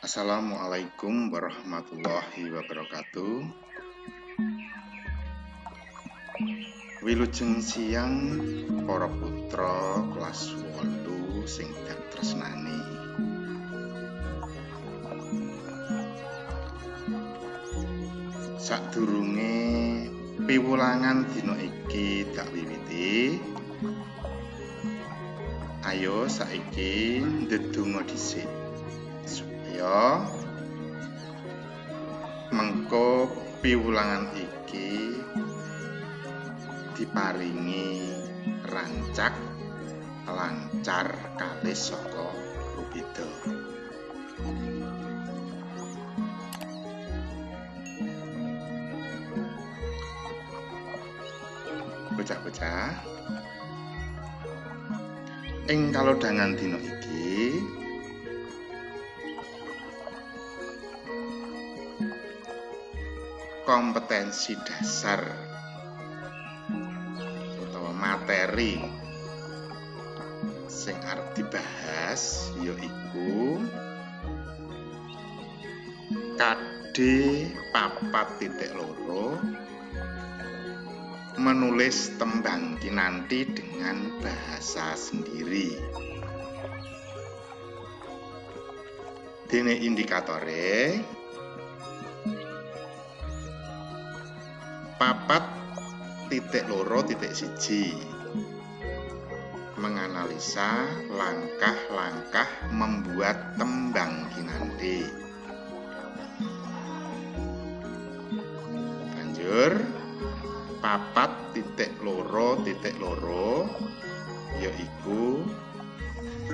Assalamualaikum warahmatullahi wabarakatuh. Wilujeng siang para putra kelas 8 sing dak tresnani. Sadurunge piwulangan dina iki dak wiwiti, ayo saiki ndedonga dhisik supaya mengko piwulangan iki diparingi rancak lancar kalih saka Rubida. Bocah-bocah, ing kalodhangan dina iki kompetensi dasar utawa materi sing arep dibahas yaiku KD 4.2 menulis tembang kinanti dengan bahasa sendiri. Dene indikatore 4.2.1 menganalisa langkah-langkah membuat tembang kinanti. Banjur 4.2.2 yaiku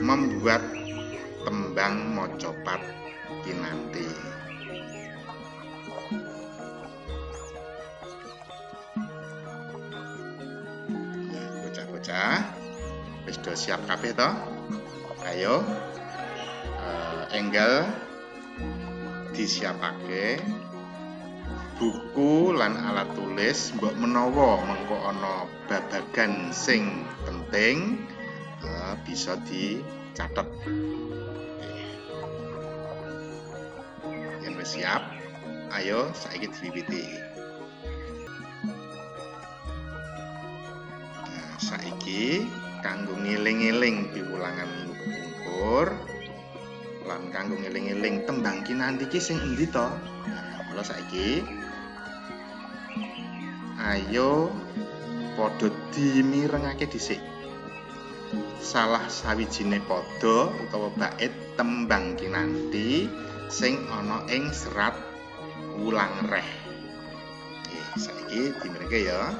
membuat tembang mocopat kinanti. Bocah-bocah, wis do siap kabeh to? Ayo enggal disiapake buku lan alat tulis, mbok menawa mengko ana babagan sing penting bisa dicatet. Yen wis siap, ayo saiki diwiwiti. Nah, saiki kanggo ngeling-eling piwulangan minggu kepungkur lan kanggo ngeling-eling tembang kinanti iki sing endi to? Nah, mula saiki ayo padha dimirengake dhisik salah sawijine pada utawa bait tembang kinanti sing ana ing serat wulang reh. Saiki dimirengke ya.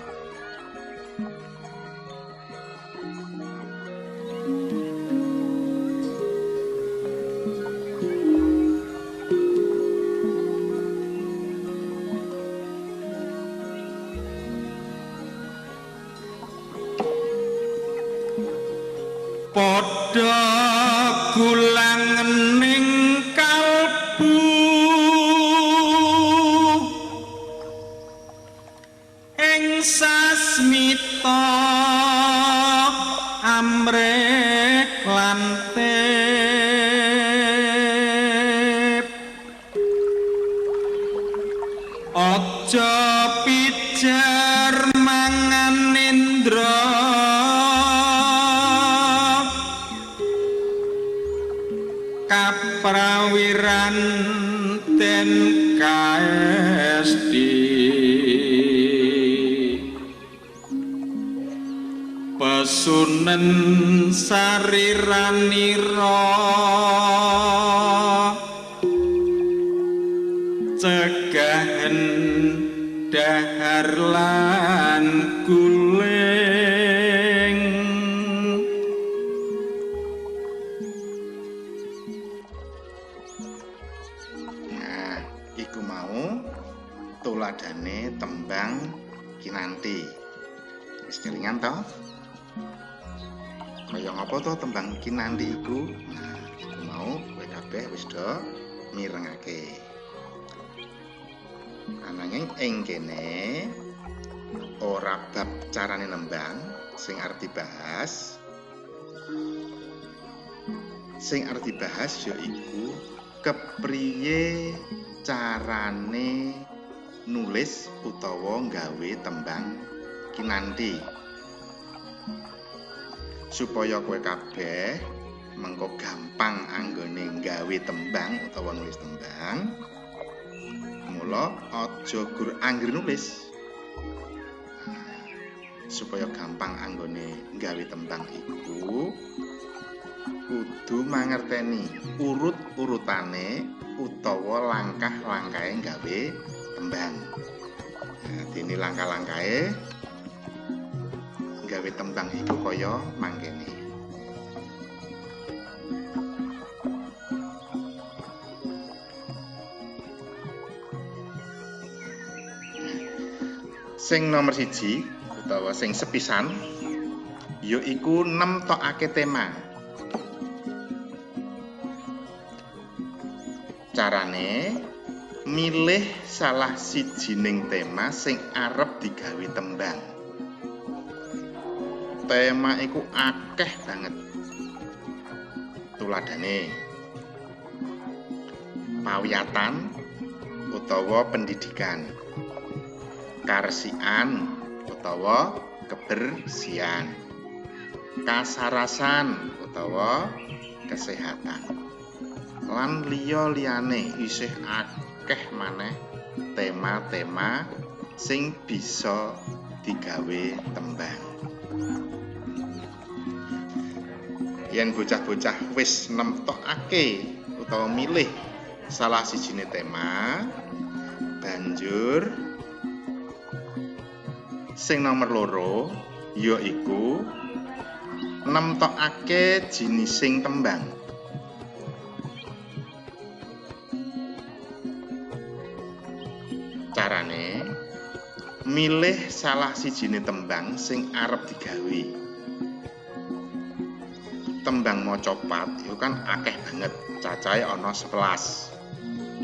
Padha gulangening kalbu ing sasmita amrih lan tep aja pijar mangan indra kaprawiran den kaesti pesunen sariranira cegahen dahar lan guling. Nah, iku mau tuladane tembang kinanti. Wis kelingan to? Kaya ngapa to tembang kinanti iku? Nah, iku mau kowe kabeh wis do mirengake. Ananging ing kene ora bab carane nembang sing arep dibahas. Sing arep dibahas yaiku kepriye carane nulis utawa nggawe tembang kinanthi supaya kowe kabeh mengko gampang anggone nggawe tembang utawa nulis tembang. Mula aja gur anggere nulis. Supaya gampang anggone nggawe tembang iku kudu mangerteni urut-urutane utawa langkah-langkahe nggawe tembang. Dene langkah-langkahe nggawe tembang iku kaya mangkene. Sing nomor 1 utawa sing sepisan yaiku nemtokake tema. Carane milih salah sijining tema sing arep digawe tembang. Tema iku akeh banget. Tuladhane pawiyatan utawa pendidikan, karsian utawa kebersihan, kasarasan utawa kesehatan, lan liya-liyane isih akeh maneh tema-tema sing bisa digawe tembang. Yen bocah-bocah wis nemtokake utawa milih salah sijine tema, banjur sing nomor 2 yaiku nemtokake jinising tembang. Carane milih salah sijine tembang sing arep digawe. Tembang macapat itu kan akeh banget, cacahe ana 11.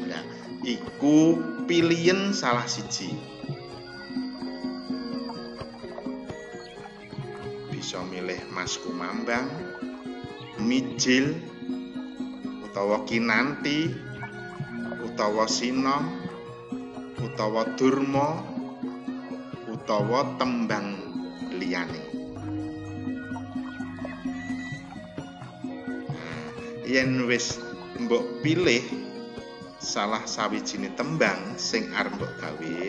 Nah, iku pilihan salah siji. Bisa milih Mas Kumambang, Mijil, utawa Kinanti, utawa Sinom, utawa Durma, utawa tembang liyane. Yen wis mbok pilih salah sawijine tembang sing arep mbok gawe,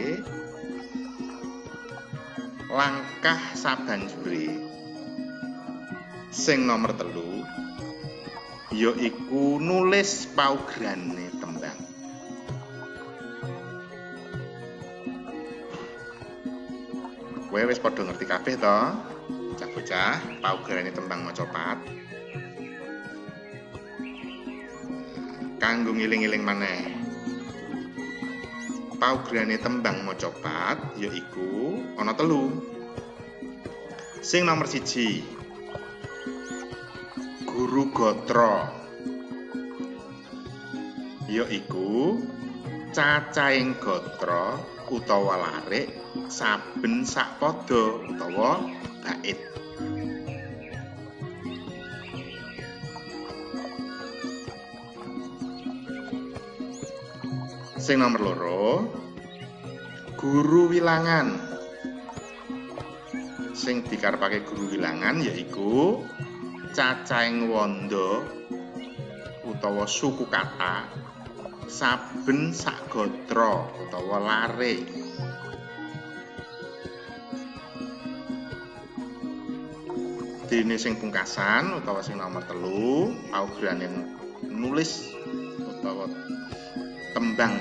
langkah sabanjure sing nomor 3 yaiku nulis paugerane tembang. Kowe wis padha ngerti kabeh to, bocah-bocah, paugerane tembang macapat. Kanggo ngiling-iling maneh, paugerane tembang macapat yaiku ana 3. Sing nomor 1, guru gatra, yaiku cacahing gatra utawa larik saben sakpada utawa bait. Sing nomor 2, guru wilangan. Sing dikarepake guru wilangan yaiku cacahing wanda utawa suku kata saben sak gatra utawa larik. Dene sing pungkasan utawa sing nomor 3, paugerane nulis utawa tembang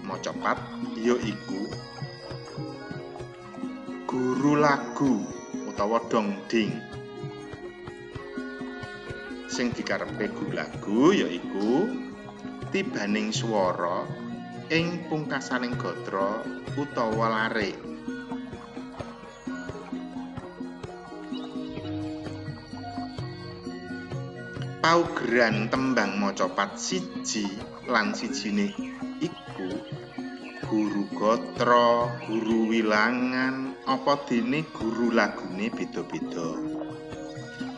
macapat yaiku guru lagu utawa dongding. Sing dikarepe guru lagu yaiku tibaning swara ing pungkasaning gatra utawa larik. Paugeran tembang macapat siji lan sijine iku guru gatra, guru wilangan, apa dene guru lagune beda-beda.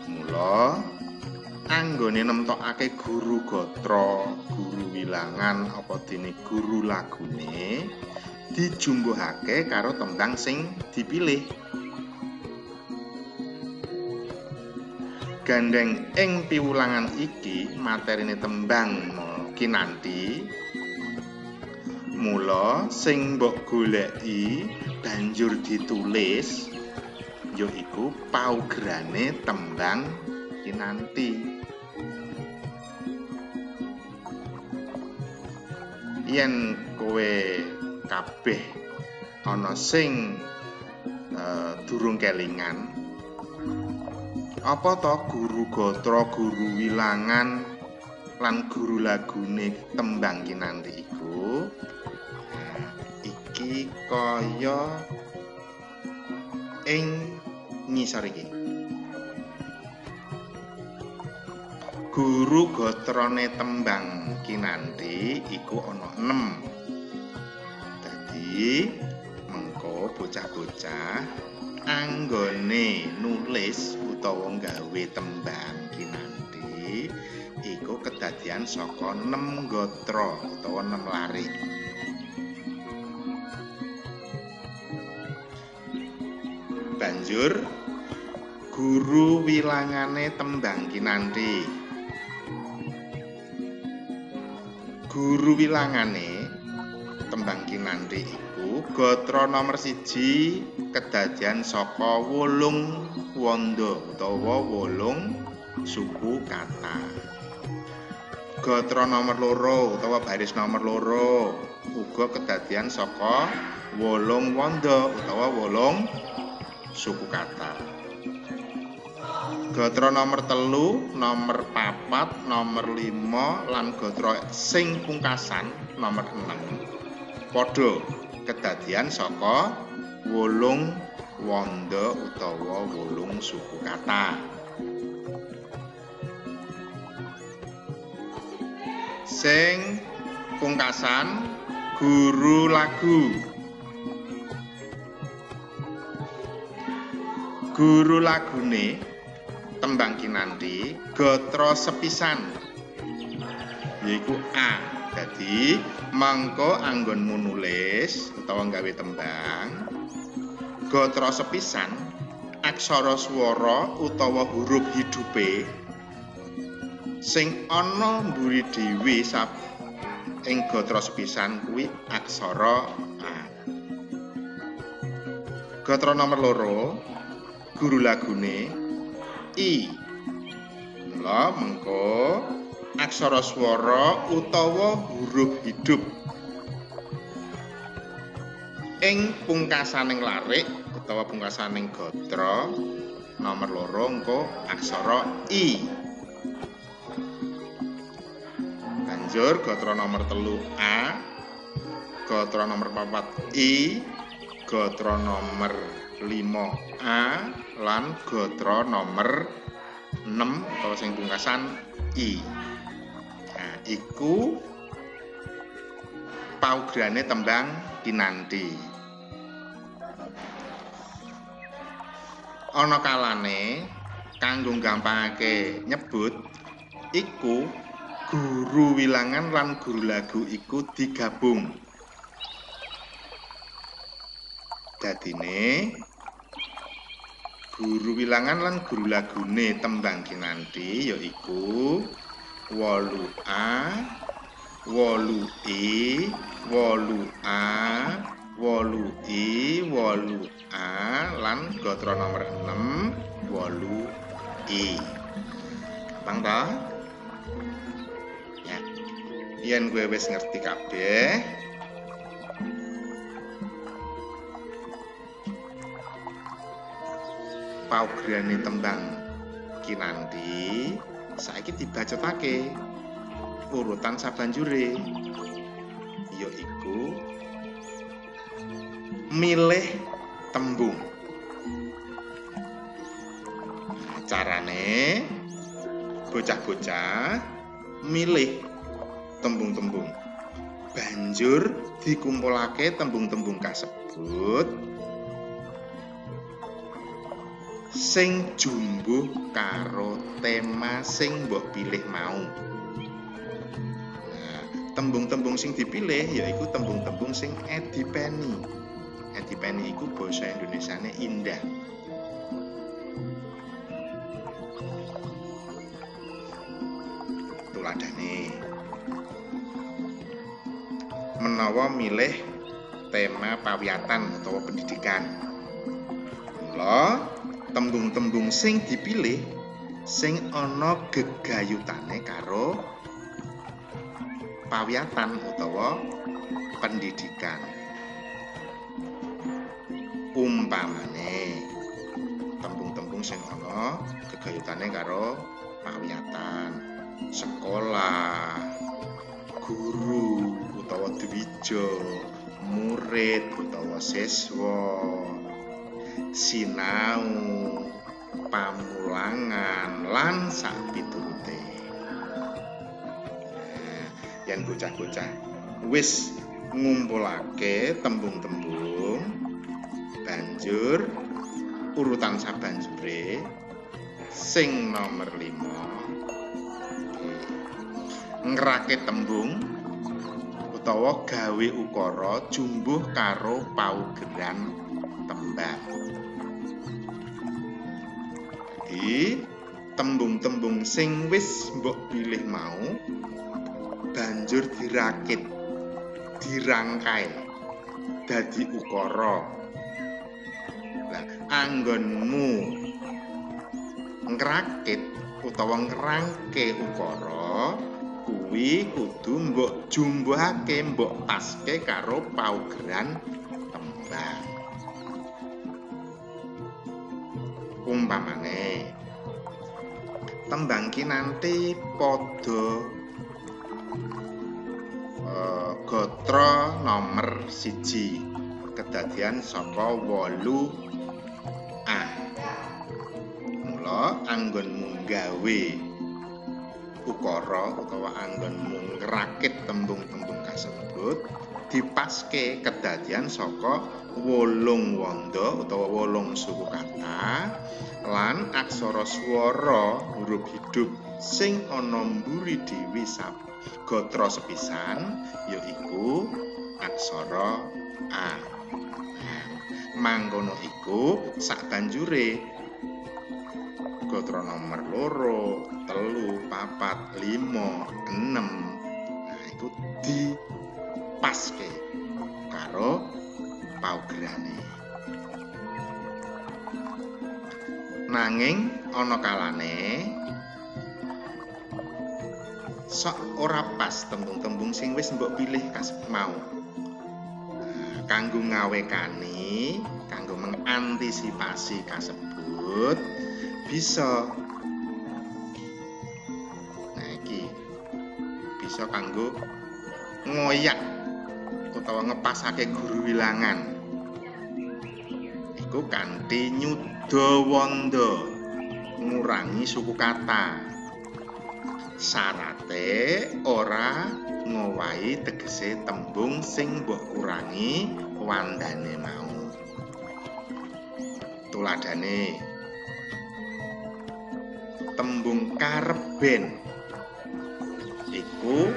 Mula anggone nemtokake guru gatra, guru wilangan apa dene guru lagune dijumbuhake karo tembang sing dipilih. Gandeng ing piwulangan iki materine tembang kinanthi. Mula sing mbok goleki banjur ditulis yaiku paugerane tembang kinanthi. Yen kowe kabeh ana sing durung kelingan, apa to guru gatra, guru wilangan lan guru lagune tembang kinanthi iku? Iki kaya ing ngisor iki. Guru gatrane tembang kinanthi iku ana 6. Dadi mengko bocah-bocah anggone nulis utawa gawe tembang kinanthi iku kedadian saka 6 gatra utawa 6 lari. Banjur guru wilangane tembang kinanthi. Guru wilangane tembang kinanthi iku gatra nomor 1 kedadian saka 8 wanda utawa 8 suku kata. Gatra nomor 2 utawa baris nomor 2 uga kedadian saka 8 wanda utawa 8 suku kata. Gatra nomor 3, nomor 4, nomor 5 lan gatra sing pungkasan nomor 6 padha kedadian saka 8 wanda utawa 8 suku kata. Sing pungkasan guru lagu. Guru lagune tembang kinanthi gatra sepisan yaiku A. Dadi mangko anggonmu nulis utawa gawe tembang gatra sepisan aksara swara utawa huruf hidupe sing ana mburi dhewe ing gatra sepisan kuwi aksara A. Gatra nomor 2 guru lagune I. Mula mengko aksara swara utawa huruf hidup ing pungkasaning larik utawa pungkasaning gatra nomor 2 engko aksara I. Banjur gatra nomor 3 A, gatra nomor 4 I, gatra nomor 5 A lan gatra nomor 6 utawa sing pungkasan I. Nah, iku paugerane tembang kinanthi. Ana kalane kanggo gampangake nyebut iku guru wilangan lan guru lagu iku digabung. Dadine guru wilangan lan guru lagune tembang kinanthi yaiku 8A, 8I, 8A, 8I, 8A lan gatra nomor 6 8I. Bang ta? Ya. Yen kowe wis ngerti kabeh, paugerane tembang kinanthi saiki dibacotake urutan sabanjure yaiku milih tembung. Carane bocah-bocah milih tembung-tembung, banjur dikumpulake tembung-tembung kasebut sing jumbuh karo tema sing mbok pilih mau. Nah, Tembung-tembung sing dipilih yaiku tembung-tembung sing edipeni. Edipeni iku basa Indonesiane indah. Tuladhane menawa milih tema pawiyatan utawa pendidikan. Mula tembung-tembung sing dipilih sing ana gegayutane karo pawiyatan utawa pendidikan. Umpamane tembung-tembung sing ana gegayutane karo pawiyatan, sekolah, guru utawa dwija, murid utawa siswa, sinau, pamulangan lan sapiturute. Yen bocah-bocah wis ngumpulake tembung-tembung, banjur urutan sabanjure sing nomor 5 ngerakit tembung utawa gawe ukara jumbuh karo paugeran tembang. Jadi tembung-tembung sing wis mbok pilih mau banjur dirakit, dirangkai dadi ukara. Lah anggonmu ngrakit utawa ngrangke ukara kuwi kudu mbok jumbuhake, mbok paske karo paugeran tembang. Umpamane tembang ki nanti padha gotra nomor 1 kedadian saka 8A. Mula anggonmu gawe ukara utawa anggonmu ngrakit tembung-tembung kasebut dipaske kedadian saka 8 wanda utawa 8 suku kata lan aksara swara huruf hidup sing ana mburi dhewe gotra sepisan yaiku aksara A. Mangkono iku sabanjure gotra nomor 2, 3, 4, 5, 6. Nah, iku dipaske karo paugerane. Nanging ana kalane sok ora pas tembung-tembung sing wis mbok pilih kasebut mau. Kanggo ngawekani, kanggo mengantisipasi kasebut bisa. Nah iki bisa kanggo ngoyak utawa ngepasake guru wilangan. Iku kanthi nyuda wanda, ngurangi suku kata. Syarate ora ngowahi tegese tembung sing mbok kurangi wandane mau. Tuladhane tembung kareben iku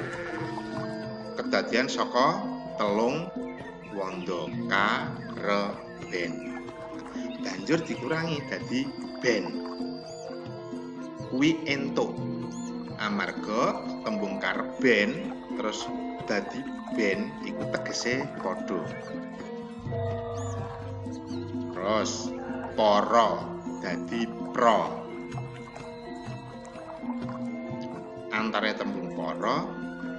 kedadian saka 3 wanda kareben. Banjur dikurangi dadi ben. Kuwi entuk. Amarga tembung karben terus dadi ben iku tegese padha. Terus para dadi pra. Antara tembung para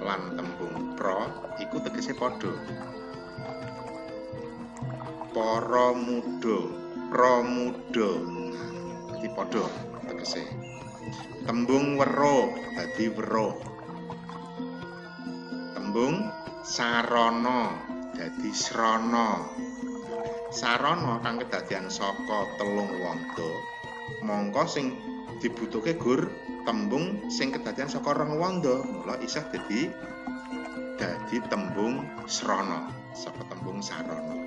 lan tembung pra iku tegese padha. Para muda, pramuda dadi padha tegese. Tembung wero dadi wero. Tembung sarana dadi srana. Sarana kang kedadian saka 3 wanda, mongko sing dibutuhke gur tembung sing kedadian saka 2 wanda, mula isih dadi tembung srana saka tembung sarana.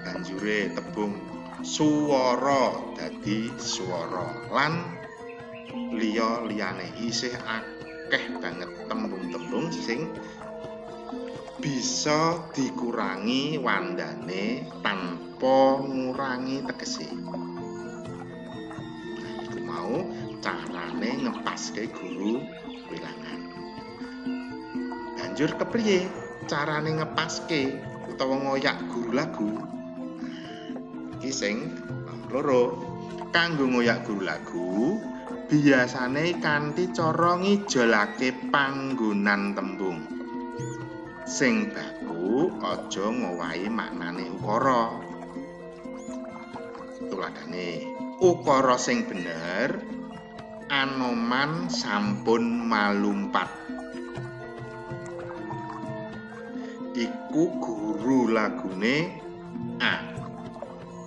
Banjure tembung swara dadi swara lan liya-liyane isih akeh banget tembung-tembung sing bisa dikurangi wandane tanpa ngurangi tegese. Iku mau carane ngepaske guru wilangan. Banjur kepriye carane ngepaske utawa ngoyak guru lagu? Iki sing loro. Kanggo ngoyak guru lagu biasane kanthi cara ngijolake panggonan tembung. Sing baku aja ngowahi maknane ukara. Tuladhane, ukara sing bener Anoman sampun malumpat. Iku guru lagune A.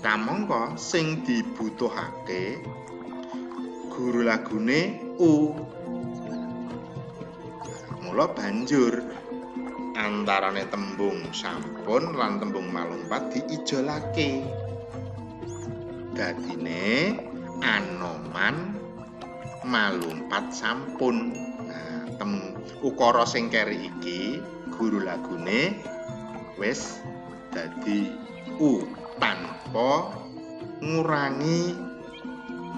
Kamangka sing dibutuhake guru lagune U. Mula banjur antarane tembung sampun lan tembung malumpat diijolake. Dadine Anoman malumpat sampun. Ukara sing keri iki guru lagune wis dadi U tanpa ngurangi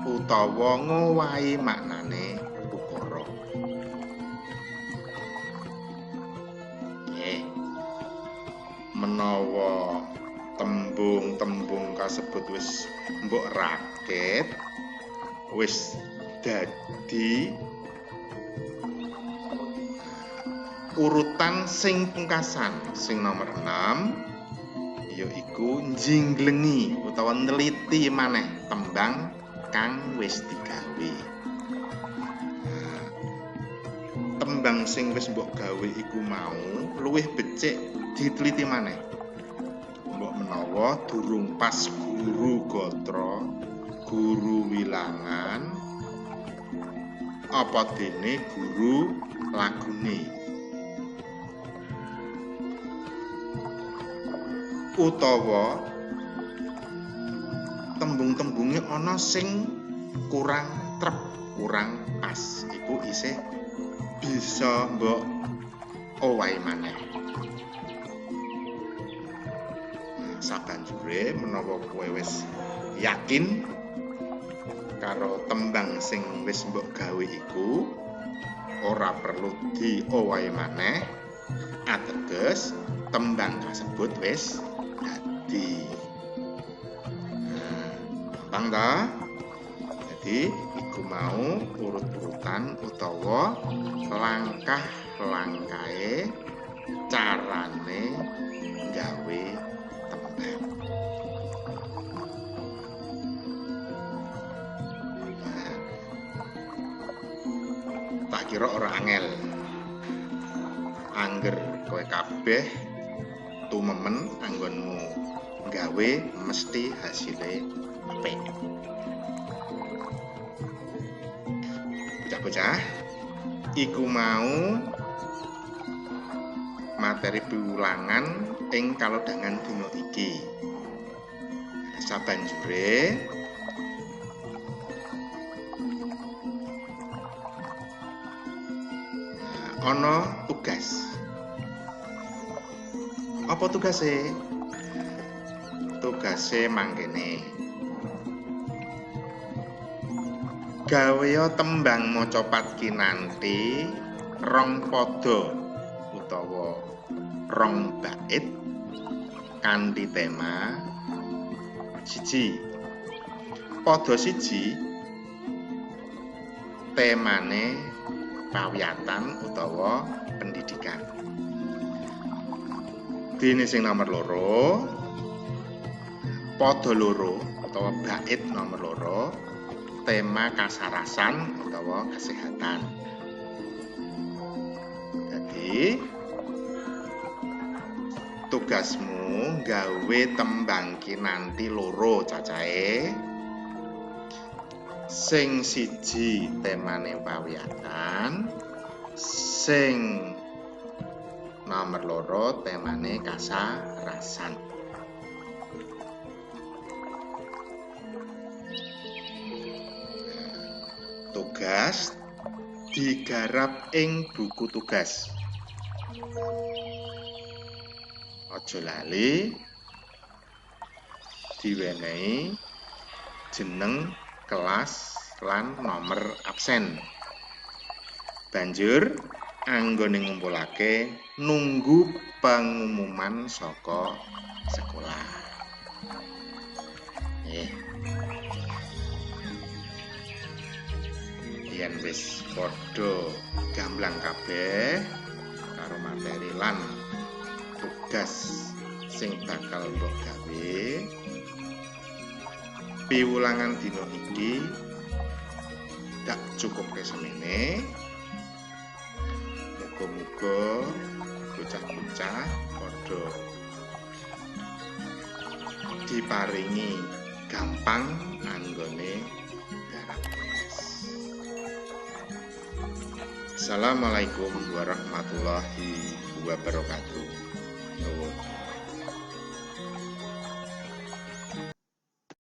utawa ngowahi maknane ukara. Menawa tembung-tembung kasebut wis mbok raket, wis dadi urutan sing pungkasan sing nomor 6 yaiku njinglengi utawa neliti maneh tembang kang wis digawe. Tembang sing wis mbok gawe iku mau luwih becik diteliti maneh. Mbok menawa durung pas guru gatra, guru wilangan, apa dene guru lagune. Utawa tembung-tembunge ana sing kurang trep, kurang pas, iku isih bisa mbok owahi maneh. Sabanjure menawa kowe wis yakin karo tembang sing wis mbok gawe iku, ora perlu diowahi maneh, ateges tembang kasebut wis dadi. Gampang ta? Jadi iku mau urut-urutan utawa langkah-langkahe carane gawe tembang. Tak kira ora angel. Angger kowe kabeh tumemen anggonmu gawe mesti hasile apik. Bocah-bocah, iku mau materi piwulangan ing kalodhangan dina iki. Sabanjure ana tugas. Apa tugase? Tugase mangkene. Gaweya tembang macapat kinanthi rong pada utawa rong bait kanthi tema siji. Pada siji temane pawiyatan utawa pendidikan. Dene sing nomor loro, pada loro utawa bait nomor loro, tema kasarasan utawa kesehatan. Jadi tugasmu gawe tembang kinanthi loro cacahe. Sing siji temane pawiyatan, sing nomor loro temane kasarasan. Tugas digarap ing buku tugas. Aja lali diwenehi jeneng kelas lan nomor absen. Banjur anggone ngumpulake nunggu pengumuman saka sekolah. Yen wis padha gamblang kabeh karo materi lan tugas sing bakal mbok gawe, piwulangan dina iki dak cukup semene. Muga-muga bocah-bocah padha diparingi gampang anggone garap tugas. Assalamualaikum warahmatullahi wabarakatuh.